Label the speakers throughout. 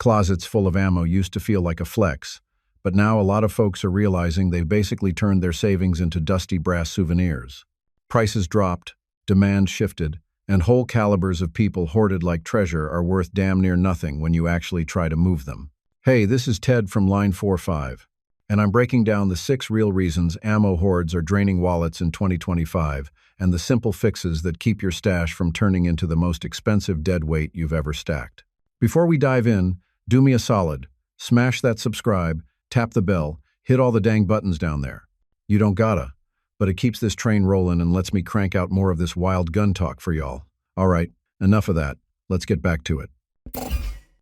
Speaker 1: Closets full of ammo used to feel like a flex, but now a lot of folks are realizing they've basically turned their savings into dusty brass souvenirs. Prices dropped, demand shifted, and whole calibers of people hoarded like treasure are worth damn near nothing when you actually try to move them. Hey, this is Ted from Line 45, and I'm breaking down the 6 real reasons ammo hoards are draining wallets in 2025 and the simple fixes that keep your stash from turning into the most expensive deadweight you've ever stacked. Before we dive in, do me a solid. Smash that subscribe, tap the bell, hit all the dang buttons down there. You don't gotta, but it keeps this train rolling and lets me crank out more of this wild gun talk for y'all. All right, enough of that. Let's get back to it.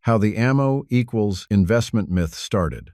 Speaker 1: How the ammo equals investment myth started.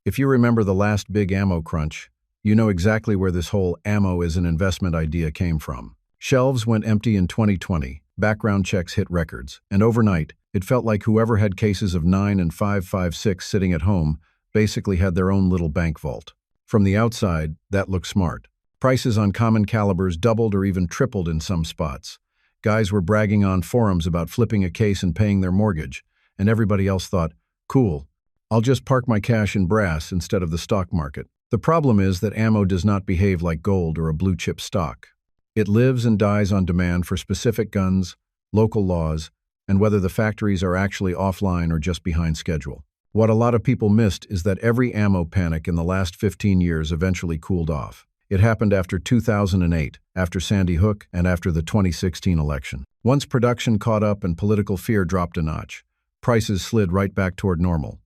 Speaker 1: If you remember the last big ammo crunch, you know exactly where this whole ammo is an investment idea came from. Shelves went empty in 2020, background checks hit records, and overnight, it felt like whoever had cases of 9 and 5.56 sitting at home basically had their own little bank vault. From the outside, that looked smart. Prices on common calibers doubled or even tripled in some spots. Guys were bragging on forums about flipping a case and paying their mortgage, and everybody else thought, cool, I'll just park my cash in brass instead of the stock market. The problem is that ammo does not behave like gold or a blue-chip stock. It lives and dies on demand for specific guns, local laws, and whether the factories are actually offline or just behind schedule. What a lot of people missed is that every ammo panic in the last 15 years eventually cooled off. It happened after 2008, after Sandy Hook, and after the 2016 election. Once production caught up and political fear dropped a notch, prices slid right back toward normal.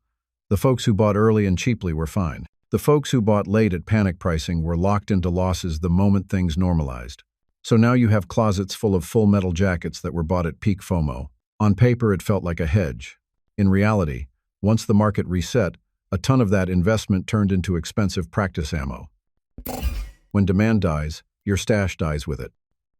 Speaker 1: The folks who bought early and cheaply were fine. The folks who bought late at panic pricing were locked into losses the moment things normalized. So now you have closets full of full metal jackets that were bought at peak FOMO. On paper, it felt like a hedge. In reality, once the market reset, a ton of that investment turned into expensive practice ammo. When demand dies, your stash dies with it.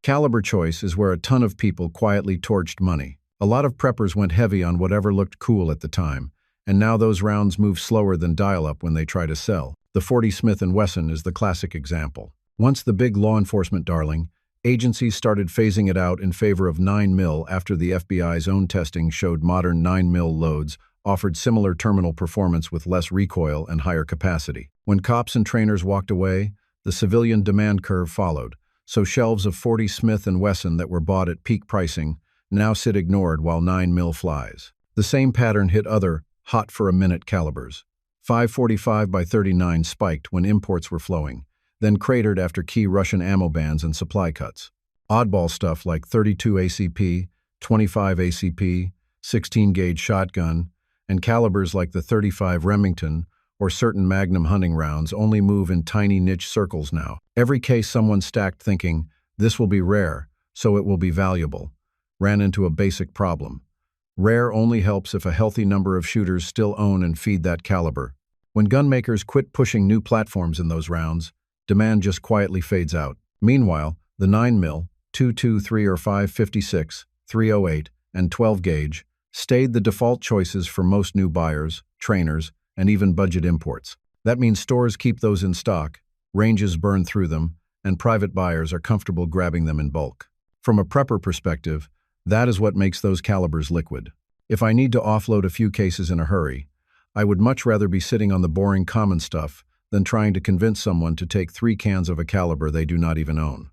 Speaker 1: Caliber choice is where a ton of people quietly torched money. A lot of preppers went heavy on whatever looked cool at the time, and now those rounds move slower than dial-up when they try to sell. The 40 Smith & Wesson is the classic example. Once the big law enforcement darling, agencies started phasing it out in favor of 9mm after the FBI's own testing showed modern 9mm loads offered similar terminal performance with less recoil and higher capacity. When cops and trainers walked away, the civilian demand curve followed, so shelves of 40 Smith & Wesson that were bought at peak pricing now sit ignored while 9mm flies. The same pattern hit other hot-for-a-minute calibers. 5.45 by 39 spiked when imports were flowing, then cratered after key Russian ammo bans and supply cuts. Oddball stuff like 32 ACP, 25 ACP, 16-gauge shotgun, and calibers like the 35 Remington or certain Magnum hunting rounds only move in tiny niche circles now. Every case someone stacked thinking, this will be rare, so it will be valuable, ran into a basic problem. Rare only helps if a healthy number of shooters still own and feed that caliber. When gun makers quit pushing new platforms in those rounds, demand just quietly fades out. Meanwhile, the 9mm, 223 or 5.56, 308, and 12-gauge stayed the default choices for most new buyers, trainers, and even budget imports. That means stores keep those in stock, ranges burn through them, and private buyers are comfortable grabbing them in bulk. From a prepper perspective, that is what makes those calibers liquid. If I need to offload a few cases in a hurry, I would much rather be sitting on the boring common stuff than trying to convince someone to take 3 cans of a caliber they do not even own.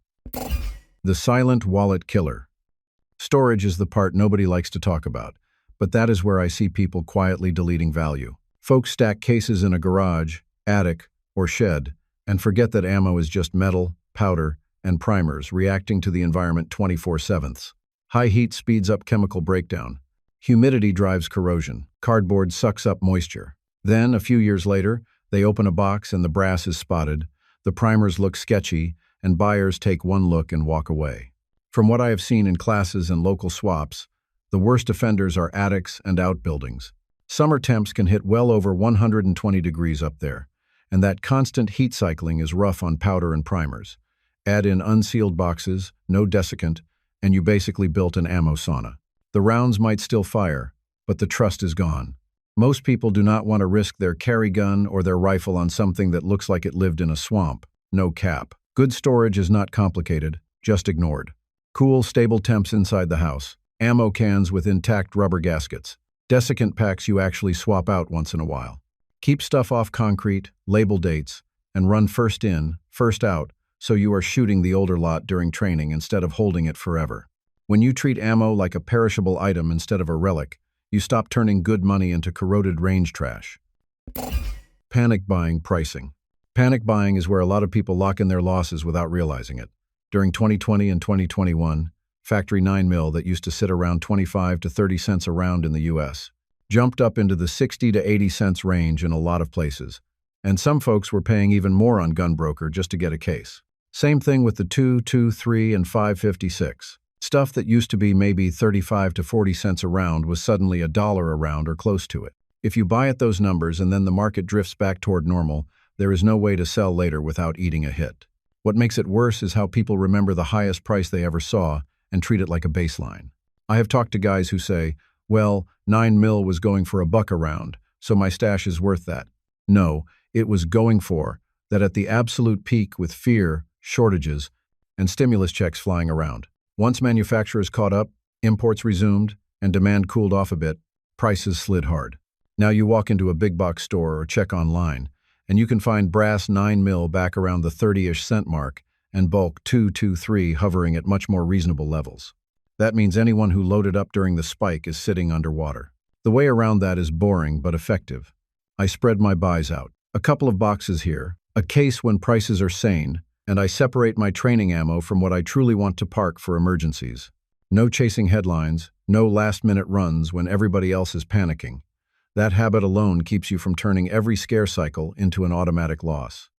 Speaker 1: The silent wallet killer. Storage is the part nobody likes to talk about, but that is where I see people quietly deleting value. Folks stack cases in a garage, attic, or shed, and forget that ammo is just metal, powder, and primers reacting to the environment 24/7. High heat speeds up chemical breakdown. Humidity drives corrosion. Cardboard sucks up moisture. Then, a few years later, they open a box and the brass is spotted, the primers look sketchy, and buyers take one look and walk away. From what I have seen in classes and local swaps, the worst offenders are attics and outbuildings. Summer temps can hit well over 120 degrees up there, and that constant heat cycling is rough on powder and primers. Add in unsealed boxes, no desiccant, and you basically built an ammo sauna. The rounds might still fire, but the trust is gone. Most people do not want to risk their carry gun or their rifle on something that looks like it lived in a swamp. No cap. Good storage is not complicated, just ignored. Cool, stable temps inside the house. Ammo cans with intact rubber gaskets. Desiccant packs you actually swap out once in a while. Keep stuff off concrete, label dates, and run first in, first out, so you are shooting the older lot during training instead of holding it forever. When you treat ammo like a perishable item instead of a relic, you stop turning good money into corroded range trash. Panic buying pricing. Panic buying is where a lot of people lock in their losses without realizing it. During 2020 and 2021, Factory 9mm that used to sit around 25 to 30 cents a round in the US jumped up into the 60 to 80 cents range in a lot of places, and some folks were paying even more on Gunbroker just to get a case. Same thing with the 2, 2, 3, and 5.56. Stuff that used to be maybe 35 to 40 cents a round was suddenly $1 a round or close to it. If you buy at those numbers and then the market drifts back toward normal, there is no way to sell later without eating a hit. What makes it worse is how people remember the highest price they ever saw and treat it like a baseline. I have talked to guys who say, well, 9mm was going for $1 a round, so my stash is worth that. No, it was going for that at the absolute peak with fear, shortages, and stimulus checks flying around. Once manufacturers caught up, imports resumed, and demand cooled off a bit, prices slid hard. Now you walk into a big box store or check online, and you can find brass 9mm back around the 30-ish cent mark and bulk 223 hovering at much more reasonable levels. That means anyone who loaded up during the spike is sitting underwater. The way around that is boring but effective. I spread my buys out. A couple of boxes here, a case when prices are sane, and I separate my training ammo from what I truly want to park for emergencies. No chasing headlines, no last-minute runs when everybody else is panicking. That habit alone keeps you from turning every scare cycle into an automatic loss.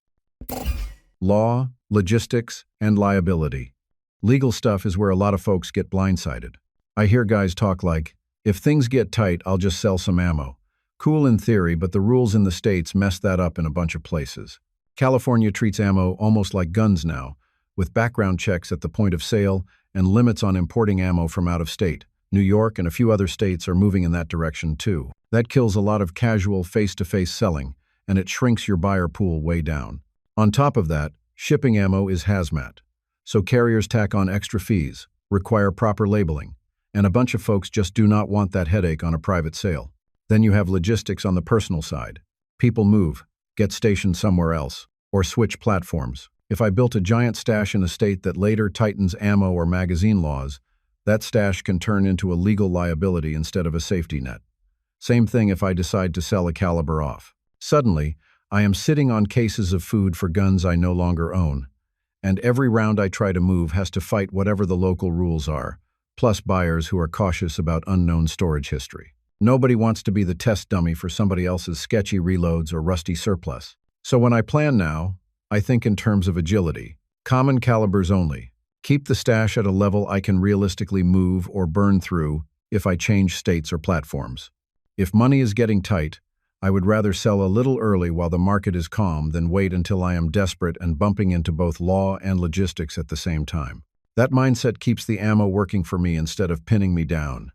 Speaker 1: Law, logistics, and liability. Legal stuff is where a lot of folks get blindsided. I hear guys talk like, if things get tight, I'll just sell some ammo. Cool in theory, but the rules in the states mess that up in a bunch of places. California treats ammo almost like guns now, with background checks at the point of sale and limits on importing ammo from out of state. New York and a few other states are moving in that direction too. That kills a lot of casual face-to-face selling, and it shrinks your buyer pool way down. On top of that, shipping ammo is hazmat. So carriers tack on extra fees, require proper labeling, and a bunch of folks just do not want that headache on a private sale. Then you have logistics on the personal side. People move, get stationed somewhere else, or switch platforms. If I built a giant stash in a state that later tightens ammo or magazine laws, that stash can turn into a legal liability instead of a safety net. Same thing if I decide to sell a caliber off. Suddenly, I am sitting on cases of food for guns I no longer own, and every round I try to move has to fight whatever the local rules are, plus buyers who are cautious about unknown storage history. Nobody wants to be the test dummy for somebody else's sketchy reloads or rusty surplus. So when I plan now, I think in terms of agility. Common calibers only. Keep the stash at a level I can realistically move or burn through if I change states or platforms. If money is getting tight, I would rather sell a little early while the market is calm than wait until I am desperate and bumping into both law and logistics at the same time. That mindset keeps the ammo working for me instead of pinning me down.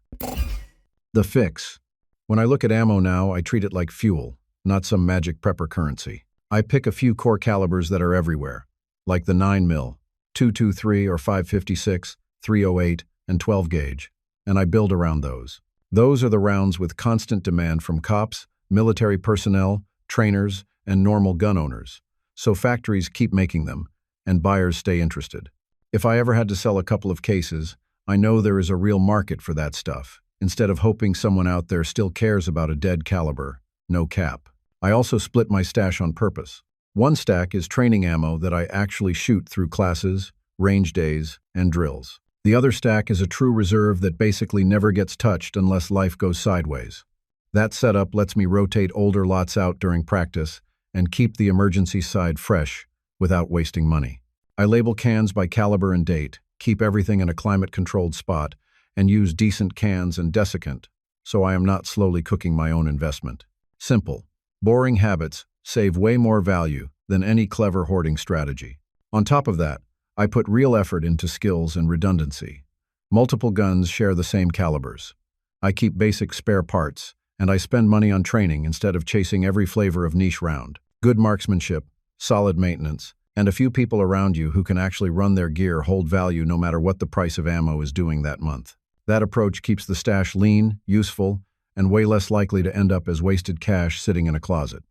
Speaker 1: The fix. When I look at ammo now, I treat it like fuel, not some magic prepper currency. I pick a few core calibers that are everywhere, like the 9mm, 223 or 5.56, 308, and 12 gauge, and I build around those. Those are the rounds with constant demand from cops, military personnel, trainers, and normal gun owners. So factories keep making them, and buyers stay interested. If I ever had to sell a couple of cases, I know there is a real market for that stuff, instead of hoping someone out there still cares about a dead caliber, no cap. I also split my stash on purpose. One stack is training ammo that I actually shoot through classes, range days, and drills. The other stack is a true reserve that basically never gets touched unless life goes sideways. That setup lets me rotate older lots out during practice and keep the emergency side fresh without wasting money. I label cans by caliber and date, keep everything in a climate-controlled spot, and use decent cans and desiccant, so I am not slowly cooking my own investment. Simple, boring habits save way more value than any clever hoarding strategy. On top of that, I put real effort into skills and redundancy. Multiple guns share the same calibers. I keep basic spare parts, and I spend money on training instead of chasing every flavor of niche round. Good marksmanship, solid maintenance, and a few people around you who can actually run their gear hold value no matter what the price of ammo is doing that month. That approach keeps the stash lean, useful, and way less likely to end up as wasted cash sitting in a closet.